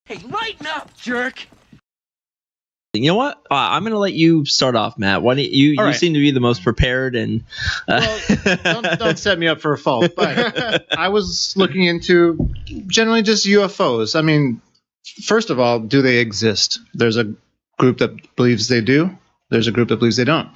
Hey, lighten up, jerk! You know what? I'm going to let you start off, Matt. Why don't you All right. seem to be the most prepared and. Well, don't set me up for a fault. But I was looking into generally just UFOs. I mean, first of all, do they exist? There's a group that believes they do. There's a group that believes they don't.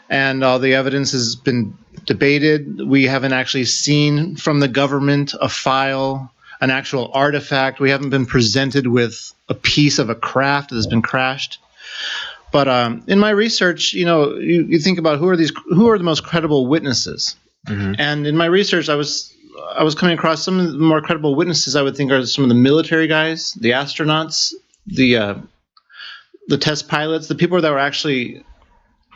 And all the evidence has been debated. We haven't actually seen from the government a file, an actual artifact. We haven't been presented with a piece of a craft that has been crashed. But in my research, you think about who are the most credible witnesses. Mm-hmm. And in my research, I was coming across some of the more credible witnesses. I would think are some of the military guys, the astronauts, the test pilots, the people that were actually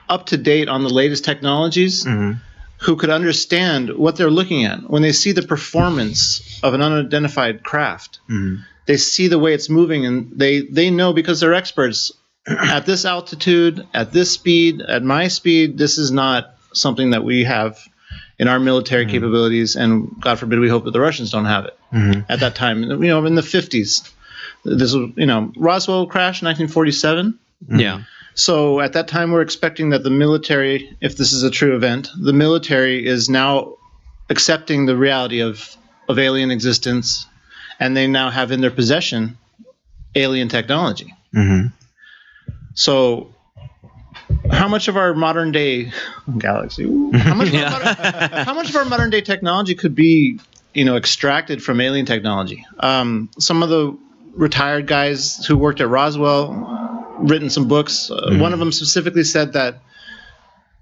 up to date on the latest technologies, mm-hmm. who could understand what they're looking at when they see the performance of an unidentified craft. Mm-hmm. They see the way it's moving, and they know, because they're experts, at this altitude, at this speed, at my speed, this is not something that we have in our military mm-hmm. capabilities, and God forbid we hope that the Russians don't have it mm-hmm. at that time. In the 50s. This was, Roswell crashed in 1947. Mm-hmm. Yeah. So at that time, we're expecting that the military, if this is a true event, the military is now accepting the reality of alien existence, and they now have in their possession alien technology. Mm-hmm. So how much of our modern day galaxy, how much of our modern day technology could be, extracted from alien technology? Some of the retired guys who worked at Roswell, written some books. Mm-hmm. One of them specifically said that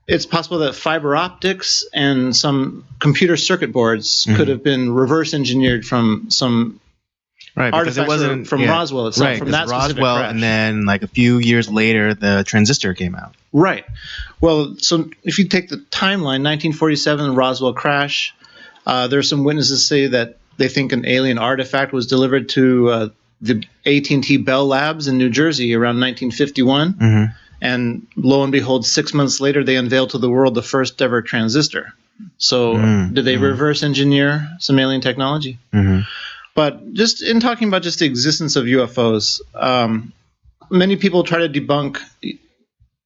it's possible that fiber optics and some computer circuit boards mm-hmm. could have been reverse engineered from some artifacts it wasn't from Roswell itself, right, from that specific Roswell, crash. And then like a few years later, the transistor came out. Right. Well, so if you take the timeline, 1947, Roswell crash, there are some witnesses say that they think an alien artifact was delivered to the AT&T Bell Labs in New Jersey around 1951. Mm-hmm. And lo and behold, 6 months later, they unveiled to the world the first ever transistor. So did they reverse engineer some alien technology? Mm-hmm. But just in talking about just the existence of UFOs, many people try to debunk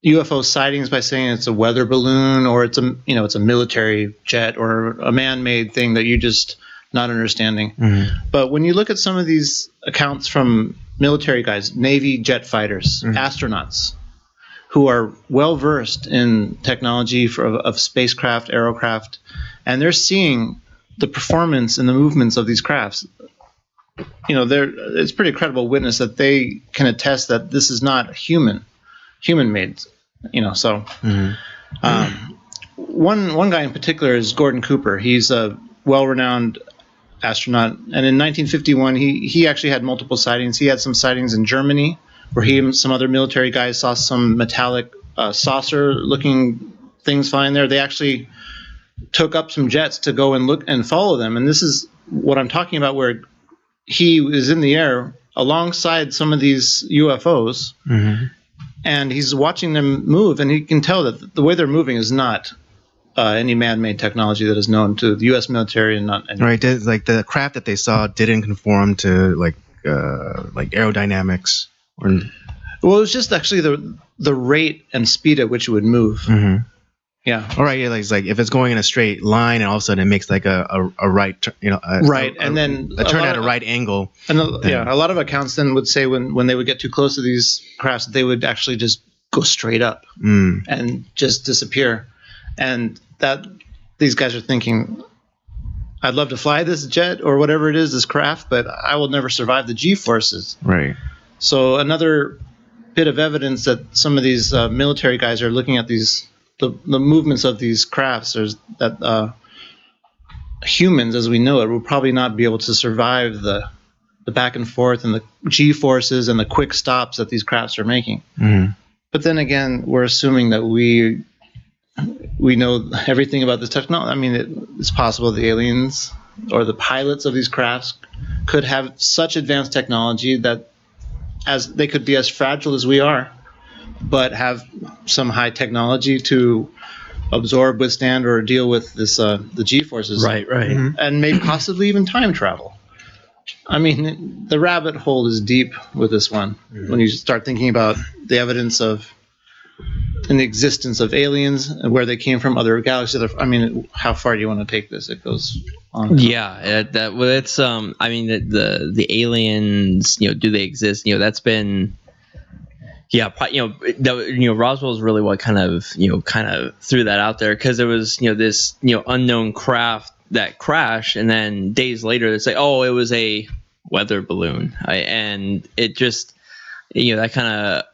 UFO sightings by saying it's a weather balloon, or it's a military jet, or a man-made thing that you just not understanding. Mm-hmm. But when you look at some of these accounts from military guys, Navy jet fighters, mm-hmm. astronauts, who are well versed in technology of spacecraft, aerocraft, and they're seeing the performance and the movements of these crafts. It's pretty credible witness that they can attest that this is not human made. So mm-hmm. One guy in particular is Gordon Cooper. He's a well-renowned astronaut, and in 1951 he actually had multiple sightings. He had some sightings in Germany, where he and some other military guys saw some metallic saucer-looking things flying there. They actually took up some jets to go and look and follow them, and this is what I'm talking about, where he is in the air alongside some of these UFOs, mm-hmm. and he's watching them move, and he can tell that the way they're moving is not any man-made technology that is known to the U.S. military, and not any. Right, like the craft that they saw didn't conform to like aerodynamics. Well, it was just actually the rate and speed at which it would move. Mm-hmm. Yeah. All right. Yeah. Like if it's going in a straight line, and all of a sudden it makes like a right, right, and then a turn at a right angle. And a lot of accounts then would say when they would get too close to these crafts, they would actually just go straight up and just disappear. And that these guys are thinking, I'd love to fly this jet or whatever it is, this craft, but I will never survive the G-forces. Right. So another bit of evidence that some of these military guys are looking at the movements of these crafts, is that humans, as we know it, will probably not be able to survive the back and forth and the G-forces and the quick stops that these crafts are making. Mm-hmm. But then again, we're assuming that we know everything about this technology. I mean, it's possible the aliens or the pilots of these crafts could have such advanced technology that as they could be as fragile as we are, but have some high technology to absorb, withstand, or deal with this the G-forces. Right. Mm-hmm. And maybe possibly even time travel. I mean, the rabbit hole is deep with this one. When you start thinking about the evidence of and the existence of aliens and where they came from, other galaxies. I mean, how far do you want to take this? It goes on. Yeah, it's I mean the aliens, do they exist? That's been Roswell is really what kind of threw that out there, because there was this unknown craft that crashed, and then days later they say, oh, it was a weather balloon, and it just that kind of.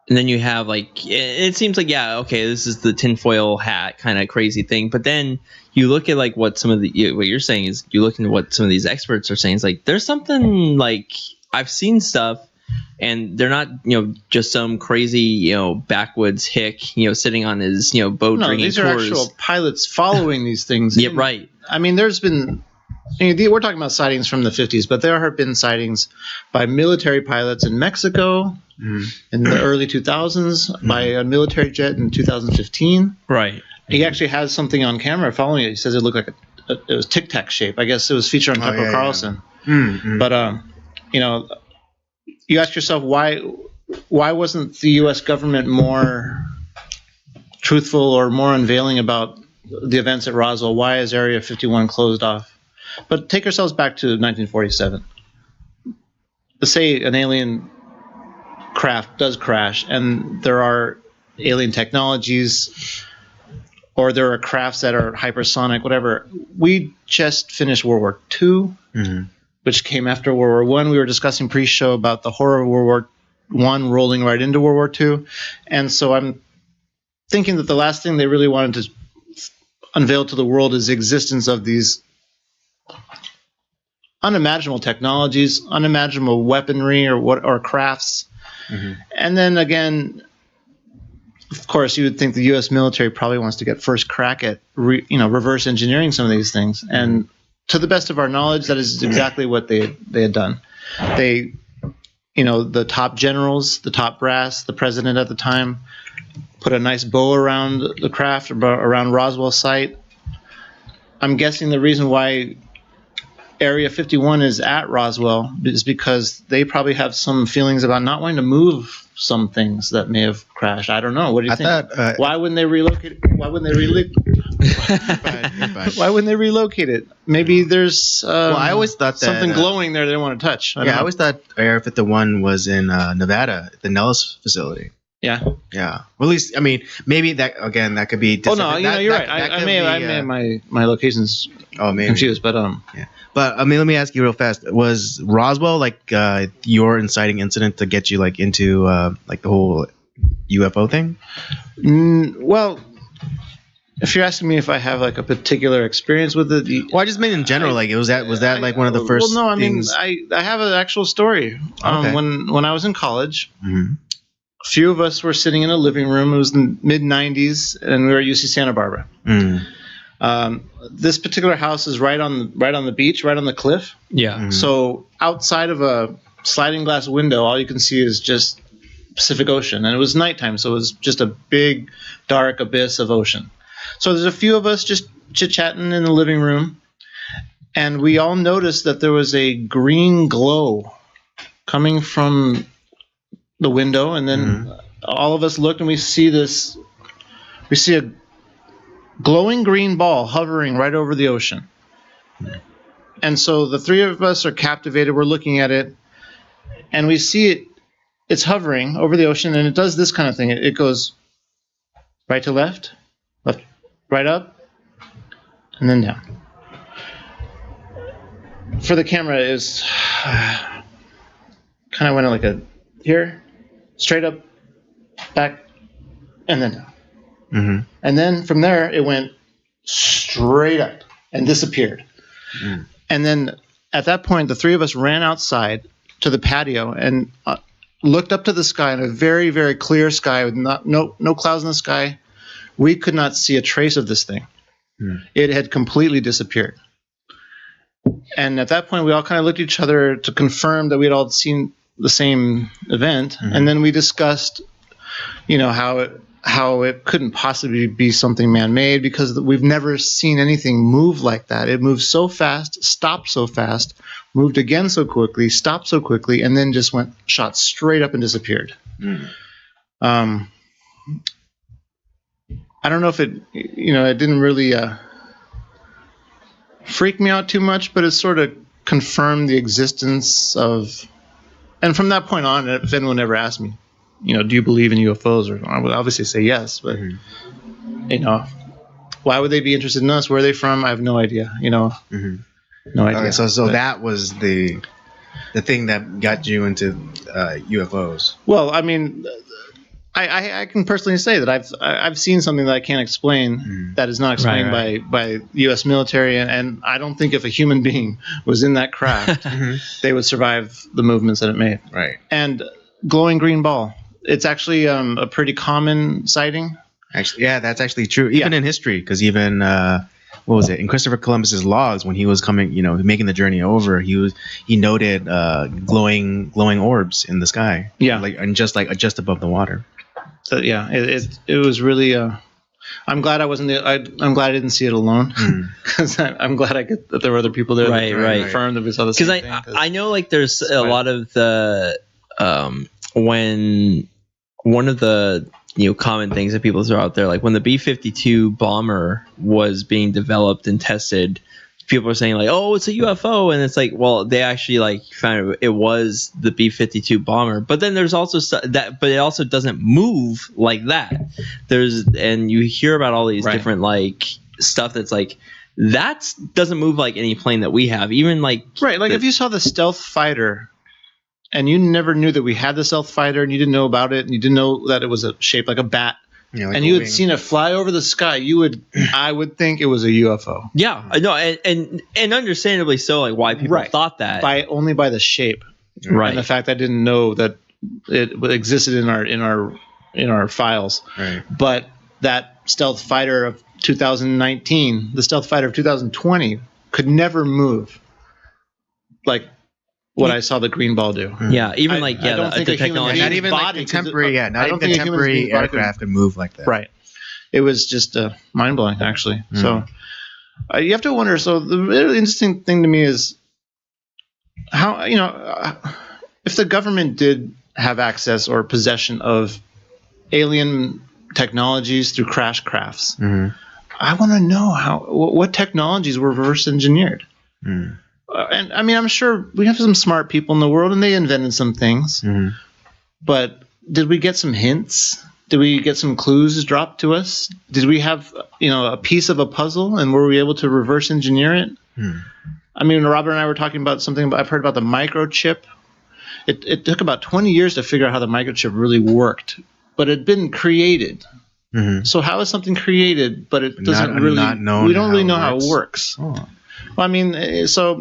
And then you have it seems like, yeah, okay, this is the tinfoil hat kind of crazy thing. But then you look at what some of what you're saying is, you look into what some of these experts are saying. It's like there's something I've seen stuff, and they're not just some crazy backwoods hick sitting on his boat drinking these are tours. actual pilots following these things. Yeah, right. I mean, there's been. We're talking about sightings from the 50s, but there have been sightings by military pilots in Mexico in the early 2000s, by a military jet in 2015. Right. He actually has something on camera following it. He says it looked like it was Tic Tac shape. I guess it was featured on Tucker Carlson. Yeah. Mm-hmm. But you ask yourself why wasn't the U.S. government more truthful or more unveiling about the events at Roswell? Why is Area 51 closed off? But take ourselves back to 1947. Let's say an alien craft does crash, and there are alien technologies, or there are crafts that are hypersonic, whatever. We just finished World War II, which came after World War I. We were discussing pre-show about the horror of World War I rolling right into World War II. And so I'm thinking that the last thing they really wanted to unveil to the world is the existence of these unimaginable technologies, unimaginable weaponry or crafts. And then again, of course, you would think the U.S. military probably wants to get first crack at reverse engineering some of these things. And to the best of our knowledge, that is exactly what they had done. They, the top generals, the top brass, the president at the time, put a nice bow around the craft, around Roswell site. I'm guessing the reason why Area 51 is at Roswell is because they probably have some feelings about not wanting to move some things that may have crashed. I don't know. What do you think? Why wouldn't they relocate? Why wouldn't they Why wouldn't they relocate it? Maybe there's I always thought that something glowing there they didn't want to touch. I always thought Area 51 was in Nevada, the Nellis facility. Yeah. Well, at least, I mean, maybe that could be. Oh no, you're right. I may have my locations confused, but yeah. But I mean, let me ask you real fast: was Roswell your inciting incident to get you into the whole UFO thing? Well, if you're asking me if I have a particular experience with it, well, I just mean in general. Was that one of the first? Well, no, I things? mean, I have an actual story. Okay. When I was in college. A few of us were sitting in a living room. It was the mid 90s, and we were at UC Santa Barbara. This particular house is right on the beach, right on the cliff. Yeah. So outside of a sliding glass window, all you can see is just Pacific Ocean, and it was nighttime, so it was just a big, dark abyss of ocean. So there's a few of us just chit-chatting in the living room, and we all noticed that there was a green glow coming from the window, and then all of us looked, and we see a glowing green ball hovering right over the ocean. And so the three of us are captivated. We're looking at it, and we see it's hovering over the ocean, and it does this kind of thing. It goes right to left, right up, and then down. For the camera, it was kind of went here, straight up, back, and then down. And then from there, it went straight up and disappeared. And then at that point, the three of us ran outside to the patio and looked up to the sky, in a very, very clear sky with no clouds in the sky. We could not see a trace of this thing. It had completely disappeared. And at that point, we all kind of looked at each other to confirm that we had all seen the same event. And then we discussed, how how it couldn't possibly be something man-made because we've never seen anything move like that. It moved so fast, stopped so fast, moved again so quickly, stopped so quickly, and then just shot straight up and disappeared. I don't know if it didn't really freak me out too much, but it sort of confirmed the existence of. And from that point on, if anyone ever asked me, do you believe in UFOs? Or I would obviously say yes, but why would they be interested in us? Where are they from? I have no idea. No idea. Okay, so that was the thing that got you into UFOs. Well, I mean, I can personally say that I've seen something that I can't explain that is not explained by the U.S. military, and I don't think if a human being was in that craft, they would survive the movements that it made. Right. And glowing green ball. It's actually a pretty common sighting. Actually, yeah, that's actually true. Even in history, because even what was it in Christopher Columbus's logs when he was coming, making the journey over, he noted glowing orbs in the sky. Yeah, just above the water. So, yeah, it was really. I'm glad I wasn't. I'm glad I didn't see it alone because I'm glad that there were other people there. That confirmed that we saw the same thing. Because I know there's a lot of the when one of the common things that people throw out there, like when the B-52 bomber was being developed and tested, people are saying like, oh, it's a UFO, and it's like, well, they actually found it was the B-52 bomber, but then there's also that, but it also doesn't move like that. And you hear about all these different stuff that's that doesn't move like any plane that we have, even if you saw the stealth fighter. And you never knew that we had the stealth fighter, and you didn't know about it, and you didn't know that it was shaped like a bat, and you had seen it fly over the sky. I would think it was a UFO. Yeah, no, and understandably so. Why people thought that only by the shape, and the fact that I didn't know that it existed in our files. Right. But that stealth fighter of 2019, the stealth fighter of 2020, could never move what I saw the green ball do. Yeah, even the technology. Not even contemporary aircraft could move like that. Right. It was just mind blowing, actually. So you have to wonder. So the really interesting thing to me is how if the government did have access or possession of alien technologies through crash crafts. I want to know what technologies were reverse engineered. And I mean, I'm sure we have some smart people in the world, and they invented some things. But did we get some hints? Did we get some clues dropped to us? Did we have a piece of a puzzle, and were we able to reverse engineer it? I mean, Robert and I were talking about something. I've heard about the microchip. It took about 20 years to figure out how the microchip really worked, but it had been created. So how is something created, but it doesn't we don't really know how it works? Oh. Well, I mean, so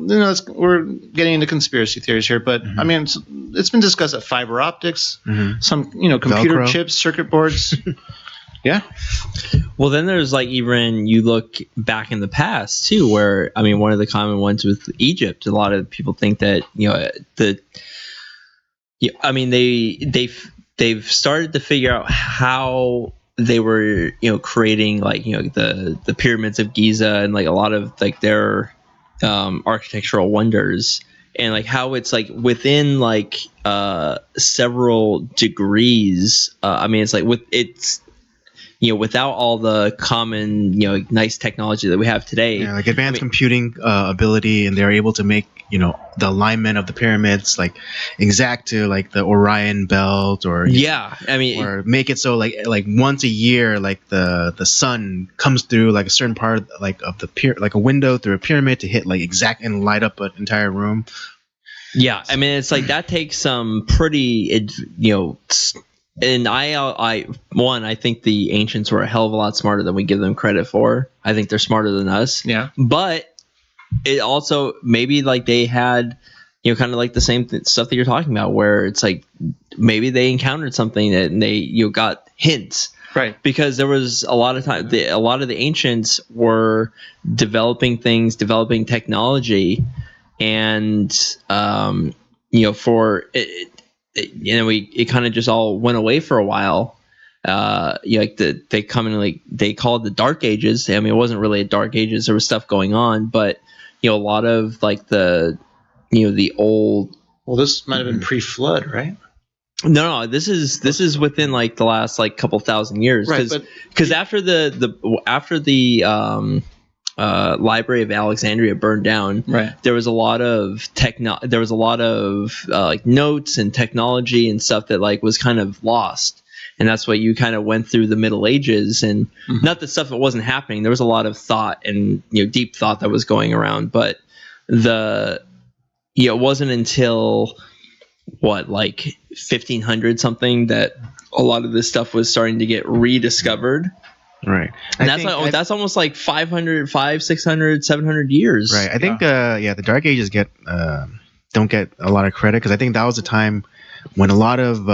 we're getting into conspiracy theories here, but I mean, it's been discussed that fiber optics, some computer Velcro. chips, circuit boards. Yeah. Well, then there's even you look back in the past too, where I mean, one of the common ones with Egypt. A lot of people think that they've started to figure out how they were creating the pyramids of Giza and a lot of their architectural wonders, and how it's within several degrees. I mean, it's without all the common nice technology that we have today, advanced computing ability, and they're able to make the alignment of the pyramids exact to the Orion belt, or or make it so once a year the sun comes through a certain part of the a window through a pyramid to hit exact and light up an entire room. Yeah, I mean, it's that takes some pretty and I think the ancients were a hell of a lot smarter than we give them credit for. I think they're smarter than us. Yeah. But it also maybe they had kind of the same stuff that you're talking about, where it's maybe they encountered something and they got hints. Right. Because there was a lot of time a lot of the ancients were developing technology, and for it kind of just all went away for a while. like they come in, like they call it the Dark Ages. I mean, it wasn't really a Dark Ages. There was stuff going on, but a lot of like the old. Well, this might have been pre-flood, right? No, this is within like the last like couple thousand years, because after the Library of Alexandria burned down, right, there was a lot of like notes and technology and stuff that like was kind of lost, and that's what you kind of went through the Middle Ages, and not the stuff that wasn't happening. There was a lot of thought and deep thought that was going around, but it wasn't until like 1500 something that a lot of this stuff was starting to get rediscovered. Right. And that's almost like 500, 600, 700 years. Right. I think the Dark Ages don't get a lot of credit, because I think that was a time when a lot of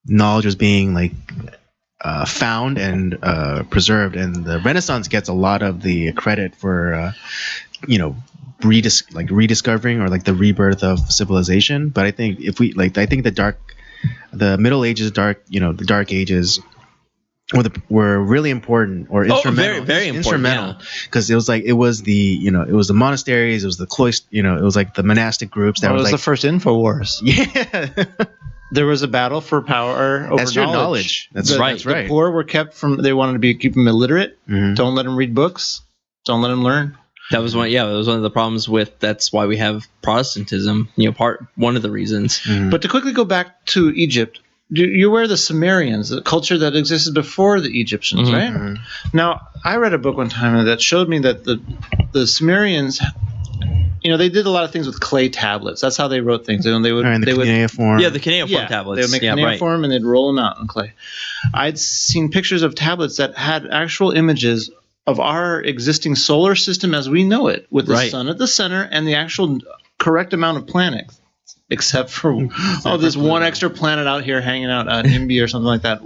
knowledge was being like found and preserved, and the Renaissance gets a lot of the credit for rediscovering or like the rebirth of civilization. But I think the Middle Ages, the Dark Ages were really important or instrumental. Very, very instrumental, because it was the monasteries, it was the cloister, it was like the monastic groups. That was the first InfoWars. Yeah. There was a battle for power over knowledge. That's right. The poor were kept from. They wanted to keep them illiterate. Mm-hmm. Don't let them read books. Don't let them learn. That was one of the problems with. That's why we have Protestantism. One of the reasons. Mm-hmm. But to quickly go back to Egypt, you're aware of the Sumerians, the culture that existed before the Egyptians, mm-hmm. right? Mm-hmm. Now, I read a book one time that showed me that the Sumerians, they did a lot of things with clay tablets. That's how they wrote things. The cuneiform. Yeah, the cuneiform tablets. They would make cuneiform and they'd roll them out in clay. I'd seen pictures of tablets that had actual images of our existing solar system as we know it, with the sun at the center and the actual correct amount of planets, except for this one extra planet out here hanging out at Nimby or something like that,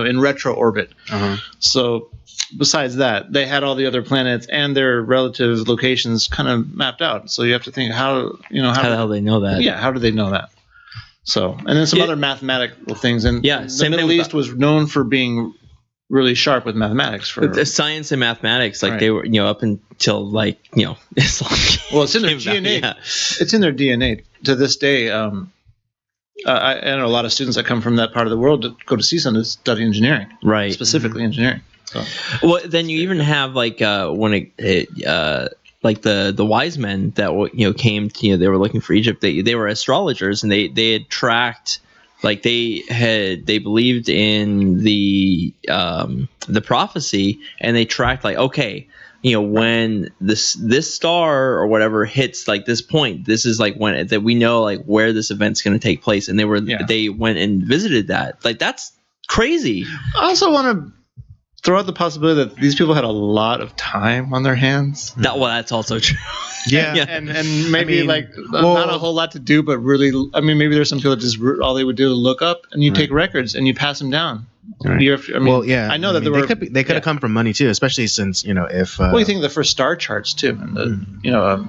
in retro orbit. Uh-huh. So besides that, they had all the other planets and their relative locations kind of mapped out. So you have to think how the hell they know that? Yeah, how do they know that? So, and then some other mathematical things. And the Middle East was known for being really sharp with mathematics for science and mathematics, like they were, up until Islam. Well, it's in their DNA. Yeah. It's in their DNA to this day. I know a lot of students that come from that part of the world to go to CSUN to study engineering, right? Specifically engineering. So. Well, then you even have when the wise men that came to, they were looking for Egypt. They were astrologers, and they had tracked. Like they believed in the prophecy, and they tracked when this star or whatever hits like this point, this is like when that we know like where this event's going to take place, and they went and visited that. Like that's crazy. I also want to throw out the possibility that these people had a lot of time on their hands. That's also true. Yeah, and maybe not a whole lot to do, but really, maybe there's some people that just all they would do is look up, and you take records and you pass them down. Right. I know that they could have come from money too, especially since if. You think of the first star charts too, and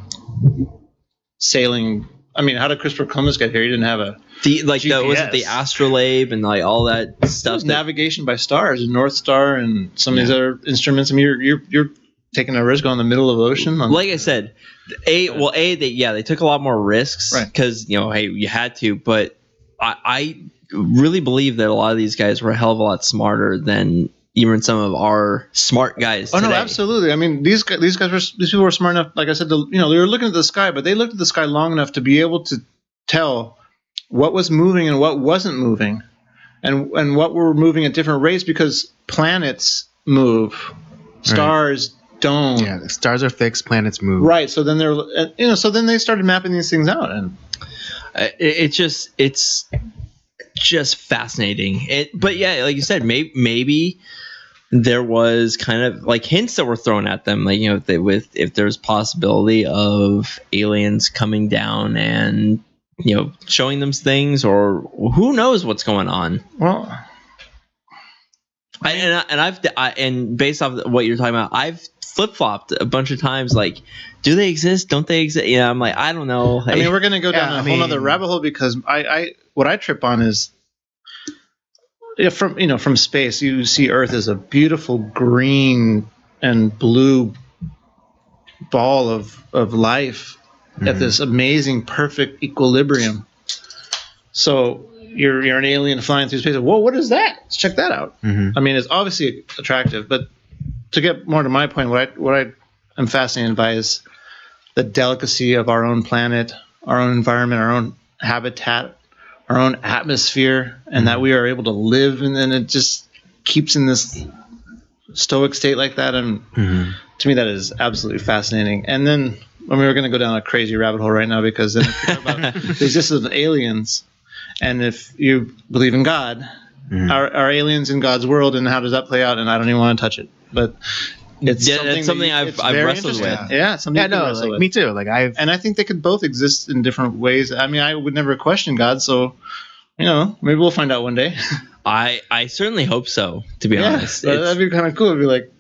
sailing. How did Christopher Columbus get here? He didn't have a GPS. Was it the astrolabe and like all that stuff? Navigation by stars, North Star, and some of these other instruments. You're taking a risk on the middle of the ocean. Like I said, they took a lot more risks because you had to. But I really believe that a lot of these guys were a hell of a lot smarter than even some of our smart guys today. No, absolutely. These people were smart enough. Like I said, they were looking at the sky, but they looked at the sky long enough to be able to tell what was moving and what wasn't moving, and what were moving at different rates, because planets move, stars don't. Yeah, stars are fixed, planets move. Right. So then then they started mapping these things out, and it's just fascinating. But yeah, like you said, maybe there was kind of like hints that were thrown at them, like if there's possibility of aliens coming down and showing them things, or who knows what's going on. Well, and based off what you're talking about, I've flip-flopped a bunch of times, like, do they exist, don't they exist? I'm like, I don't know. We're gonna go down a whole other rabbit hole, because what I trip on is from space, you see Earth as a beautiful green and blue ball of life at this amazing, perfect equilibrium. So you're an alien flying through space. Whoa, what is that? Let's check that out. I mean, it's obviously attractive, but to get more to my point, what I am fascinated by is the delicacy of our own planet, our own environment, our own habitat, our own atmosphere, and that we are able to live, and then it just keeps in this stoic state like that. And to me, that is absolutely fascinating. And then when we were going to go down a crazy rabbit hole right now, because then if you talk about the existence of aliens, and if you believe in God, are aliens in God's world, and how does that play out? And I don't even want to touch it, but it's something I've wrestled with. Yeah, something. Like, me too. Like I think they could both exist in different ways. I mean, I would never question God, so maybe we'll find out one day. I certainly hope so. To be honest, that'd be kind of cool. It'd be like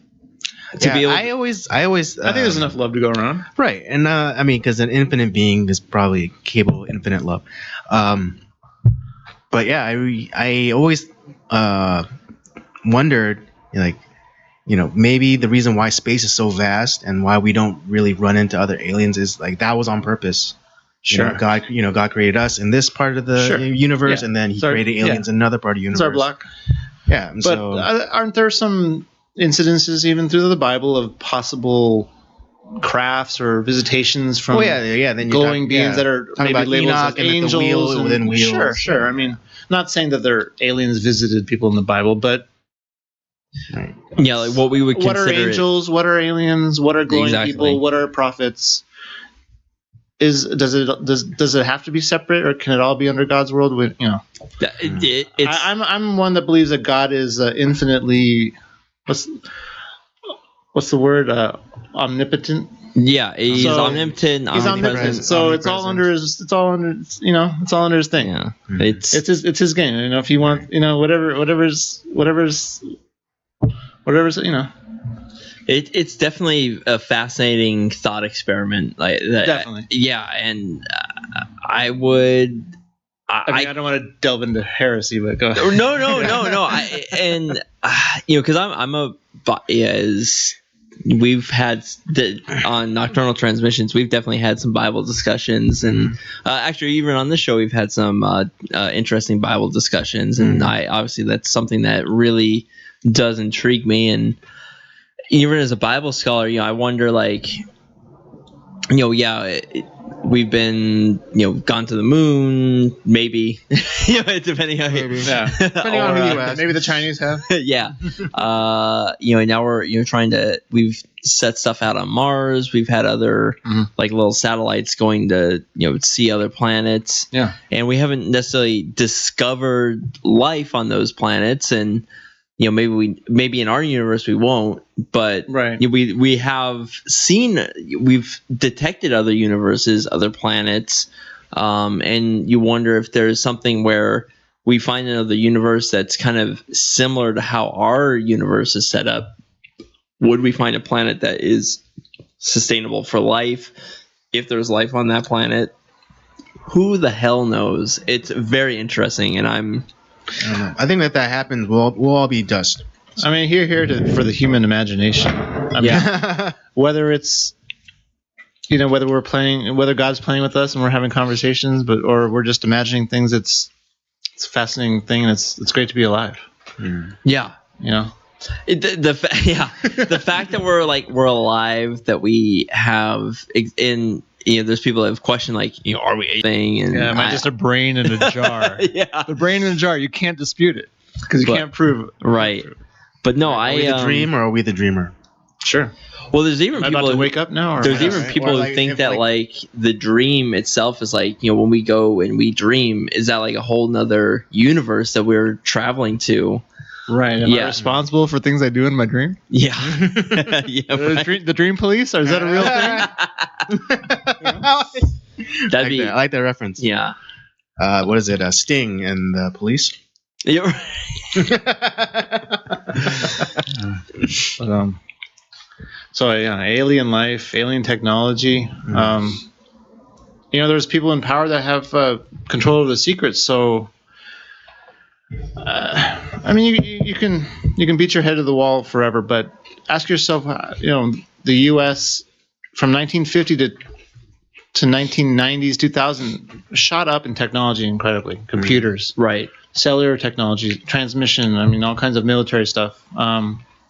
I always. I think there's enough love to go around, right? And I mean, because an infinite being is probably capable of infinite love. But yeah, I always wondered, like, maybe the reason why space is so vast and why we don't really run into other aliens is like that was on purpose. Sure. God created us in this part of the universe, and then He created aliens in another part of the universe. It's our block. Yeah, but aren't there some incidences even through the Bible of possible crafts or visitations from then glowing beings that are maybe labeled Enoch as angels and the wheel within wheels. Sure. I mean, not saying that they're aliens visited people in the Bible, but like what we would consider. What are angels? What are aliens? What are glowing people? What are prophets? Does it have to be separate, or can it all be under God's world? I'm one that believes that God is infinitely what's the word? Omnipotent. Yeah, he's omnipotent. He's omnipresent. So it's all under his thing. Yeah, it's his game. If you want, whatever's. It's definitely a fascinating thought experiment. Like that, definitely. Yeah, and I would. I don't want to delve into heresy, but go ahead. No. Because we've had on Nocturnal Transmissions, we've definitely had some Bible discussions, and actually even on this show, we've had some interesting Bible discussions, and obviously that's something that really does intrigue me. And even as a Bible scholar, I wonder, like, we've been, gone to the moon, maybe, depending on depending on who you ask. Maybe the Chinese have. Yeah. Now we're we've set stuff out on Mars. We've had other like little satellites going to, see other planets. Yeah. And we haven't necessarily discovered life on those planets, and maybe in our universe we won't, but we have we've detected other universes, other planets, and you wonder if there's something where we find another universe that's kind of similar to how our universe is set up. Would we find a planet that is sustainable for life? If there's life on that planet, who the hell knows? It's very interesting, and I don't know. I think that happens, we'll all be dust. I mean, for the human imagination. I mean, whether it's whether God's playing with us and we're having conversations, or we're just imagining things. It's a fascinating thing, and it's great to be alive. Yeah, the fact that we're alive, that we have in. There's people that have questioned, like, are we a thing? And am I just a brain in a jar? The brain in a jar, you can't dispute it because you can't prove it. Right. But no, are we the dream, or are we the dreamer? Sure. Well, there's even people about to wake up now. There's even people who think that like the dream itself is like, when we go and we dream, is that like a whole nother universe that we're traveling to? Right. Am I responsible for things I do in my dream? Yeah. The dream police? Or is that a real thing? I like that reference. Yeah. What is it? Sting and the police? Yeah. Alien life, alien technology. There's people in power that have control of the secrets. So, I mean, you can beat your head to the wall forever, but ask yourself, the U.S. from 1950 to 1990s, 2000 shot up in technology incredibly. Computers, right? Cellular technology, transmission. I mean, all kinds of military stuff.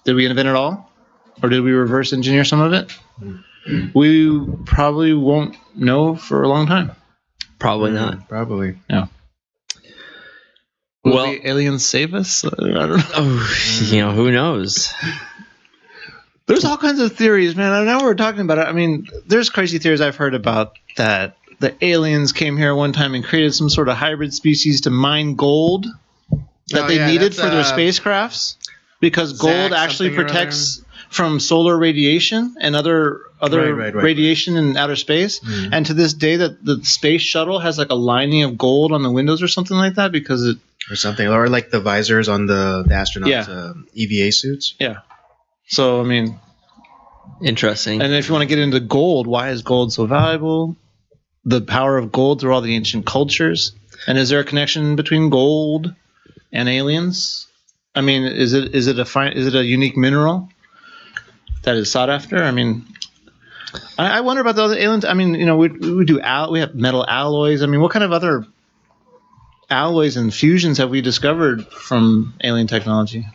Did we invent it all, or did we reverse engineer some of it? We probably won't know for a long time. Probably not. Probably. No. Will the aliens save us? I don't know. Oh, who knows? There's all kinds of theories, man. I know we're talking about it. I mean, there's crazy theories I've heard about that the aliens came here one time and created some sort of hybrid species to mine gold that they needed for their spacecrafts, because gold actually protects from solar radiation and other radiation in outer space. Mm-hmm. And to this day, that the space shuttle has like a lining of gold on the windows or something like that, because it or like the visors on the astronauts' EVA suits. Yeah. So I mean, interesting. And if you want to get into gold, why is gold so valuable? The power of gold through all the ancient cultures, and is there a connection between gold and aliens? I mean, is it a unique mineral that is sought after? I mean, I wonder about the other aliens. I mean, we have metal alloys. I mean, what kind of other alloys and fusions have we discovered from alien technology?